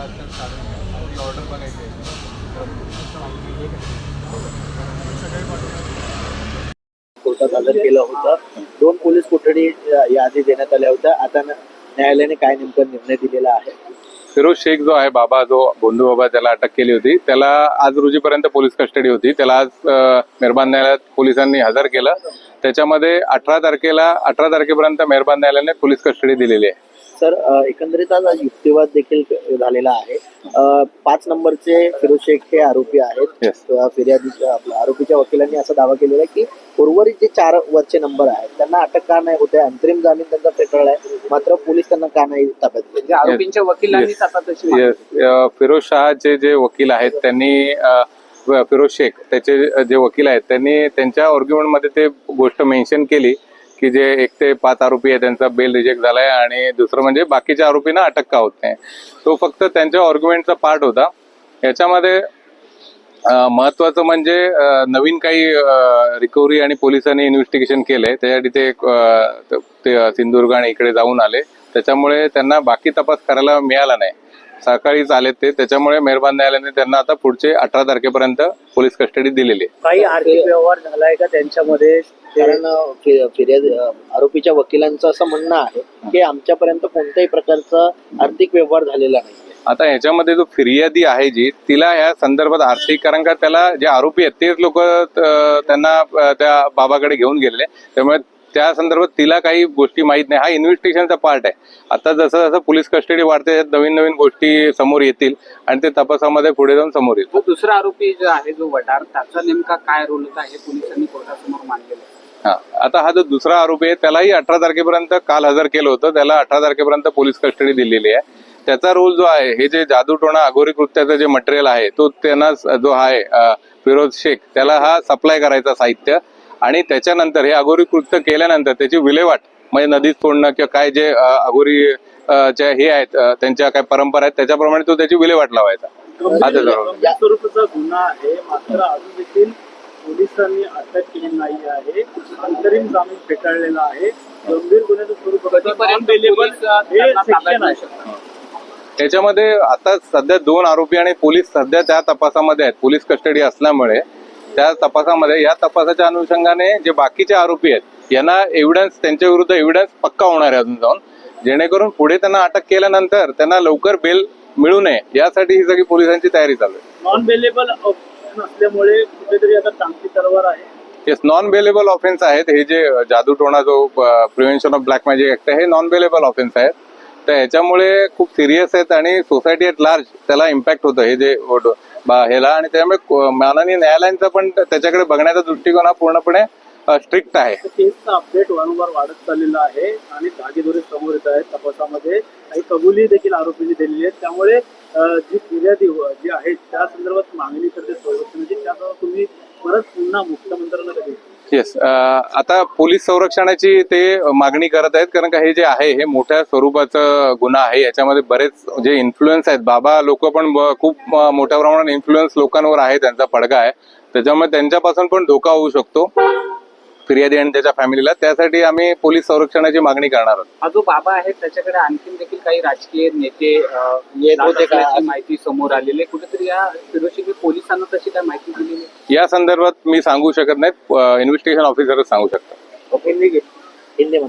Order बनायची कोर्टात हजर केलं होतं. 2 पोलीस कोठडी याआधी देण्यात आल्या होत्या. आता न्यायालयाने काय नेमका निर्णय दिलेला आहे? फिरोज शेख जो आहे बाबा, जो भोंदू बाबा, त्याला अटक केली होती. त्याला आज रोजीपर्यंत पोलीस कस्टडी होती. त्याला आज मेहरबान न्यायालयात पोलिसांनी हजर केलं. त्याच्यामध्ये 18 तारखेपर्यंत मेहरबान न्यायालयाने पोलीस कस्टडी दिलेली आहे. सर, एकंदरीत आज युक्तिवाद देखील झालेला आहे. 5 नंबरचे फिरोज शेख हे आरोपी आहेत. फिर्यादीच्या आरोपीच्या वकिलांनी असा दावा केलेला आहे की उर्वरित जे 4 वरचे नंबर आहेत त्यांना अटक का नाही होते, अंतरिम जामीन त्यांचा फेटाळलाय, मात्र पोलीस त्यांना का नाही ताब्यात घेतले? आरोपींच्या वकिलांनी फिरोज शहाचे जे वकील आहेत त्यांनी फिरोज शेख त्याचे जे वकील आहेत त्यांनी त्यांच्या आर्ग्युमेंटमध्ये ते गोष्ट मेन्शन केली की जे 1 ते 5 आरोपी आहे त्यांचा बेल रिजेक्ट झालाय आणि दुसरं म्हणजे बाकीच्या आरोपींना अटक का होत नाही. तो फक्त त्यांच्या आर्ग्युमेंटचा पार्ट होता. याच्यामध्ये महत्वाचं म्हणजे नवीन काही रिकव्हरी आणि पोलिसांनी इन्व्हेस्टिगेशन केलंय. त्यासाठी ते सिंधुदुर्ग आणि इकडे जाऊन आले. त्याच्यामुळे त्यांना बाकी तपास करायला मिळाला नाही. सकाळीच आले ते. त्याच्यामुळे मेहरबान न्यायालयाने त्यांना आता पुढचे 18 तारखेपर्यंत पोलीस कस्टडी दिलेली आहे. काही आर्थिक व्यवहार झालाय का त्यांच्यामध्ये? कारण आरोपीच्या वकिलांचं असं म्हणणं आहे की आमच्यापर्यंत कोणत्याही प्रकारचा आर्थिक व्यवहार झालेला नाही. आता ह्याच्यामध्ये जो फिर्यादी आहे जी, तिला या संदर्भात आर्थिक, कारण का त्याला जे आरोपी आहेत तेच लोक त्यांना त्या बाबाकडे घेऊन गेलेले, त्यामुळे त्या संदर्भात तिला काही गोष्टी माहित नाही. हा इन्व्हेस्टिगेशनचा पार्ट आहे. आता जसं जसं पोलीस कस्टडी वाढते नवीन नवीन गोष्टी समोर येतील आणि ते तपासामध्ये पुढे जाऊन समोर येतील. दुसरा आरोपी जो आहे जो वडार, त्याचा नेमका काय रोल होता हे पोलिसांनी कोर्टासमोर मांडलेलं आहे. आता हा जो दुसरा आरोपी आहे त्यालाही 18 तारखेपर्यंत काल हजर केलं होतं. त्याला 18 तारखेपर्यंत पोलीस कस्टडी दिलेली आहे. त्याचा रोल जो आहे, हे जे जादूटोणा अघोरी कृत्याचं जे मटेरियल आहे तो त्यांना जो आहे फिरोज शेख, त्याला हा सप्लाय करायचा साहित्य, आणि त्याच्यानंतर हे अघोरी कृत्य केल्यानंतर त्याची विल्हेवाट म्हणजे नदीत सोडणं किंवा काय जे अघोरी हे आहेत त्यांच्या काय परंपरा आहेत त्याच्याप्रमाणे तो त्याची विल्हेवाट लावायचा. या स्वरूपाचा गुन्हा आहे, मात्र अजून देखील पोलिसांनी अटक केली नाही आहे. अंतरिम जामीन फेटाळलेला आहे. गंभीर गुन्ह्याचं स्वरूप त्याच्यामध्ये आता सध्या 2 आरोपी आणि पोलीस सध्या त्या तपासामध्ये आहेत. पोलीस कस्टडी असल्यामुळे त्या तपासामध्ये, या तपासाच्या अनुषंगाने जे बाकीचे आरोपी आहेत यांना एव्हिडन्स, त्यांच्या विरुद्ध एव्हिडन्स पक्का होणार आहे अजून जाऊन, जेणेकरून पुढे त्यांना अटक केल्यानंतर त्यांना लवकर बेल मिळू नये यासाठी ही सगळी पोलिसांची तयारी चालू आहे. नॉन बेलेबल असल्यामुळे कुठेतरी आता टांगती तलवार आहे. येस, नॉन बेलेबल ऑफेन्स आहेत. हे जे जादूटोणा जो prevention of black magic act आहे, हे नॉन बेलेबल ऑफेन्स आहेत. तर ह्याच्यामुळे खूप सिरियस आहेत आणि सोसायटी एट लार्ज त्याला इम्पॅक्ट होतं हे जे ह्याला, आणि त्यामुळे माननीय न्यायालयांचा पण त्याच्याकडे बघण्याचा दृष्टिकोन हा पूर्णपणे स्ट्रिक्ट आहे. केसचा अपडेट वारंवार वाढत चाललेला आहे आणि धागेदोरे समोर येत आहेत. तपासामध्ये काही कबुली देखील आरोपींनी दिलेली आहेत. त्यामुळे जी फिर्यादी जी आहेत त्या संदर्भात मागणी करते संरक्षणाची, त्यामुळे तुम्ही परत पुन्हा मुख्यमंत्र्यांना कधी? येस, आता पोलीस संरक्षणाची ते मागणी करत आहेत, कारण का हे जे आहे हे मोठ्या स्वरूपाचं गुन्हा आहे. याच्यामध्ये बरेच जे इन्फ्लुएन्स आहेत, बाबा लोक पण खूप मोठ्या प्रमाणात इन्फ्लुएन्स लोकांवर आहे, त्यांचा पडगा आहे. त्याच्यामुळे त्यांच्यापासून पण धोका होऊ शकतो फिर्यादी आणि त्याच्या फॅमिलीला. त्यासाठी आम्ही पोलीस संरक्षणाची मागणी करणार आहोत. हा जो बाबा आहे त्याच्याकडे आणखीन देखील काही राजकीय नेते येत होते का, माहिती समोर आलेली आहे? कुठेतरी या फिरोज पोलिसांना तशी काय माहिती दिलेली या संदर्भात मी सांगू शकत नाही, इन्व्हेस्टिगेशन ऑफिसरच सांगू शकतात. हिंदीमध्ये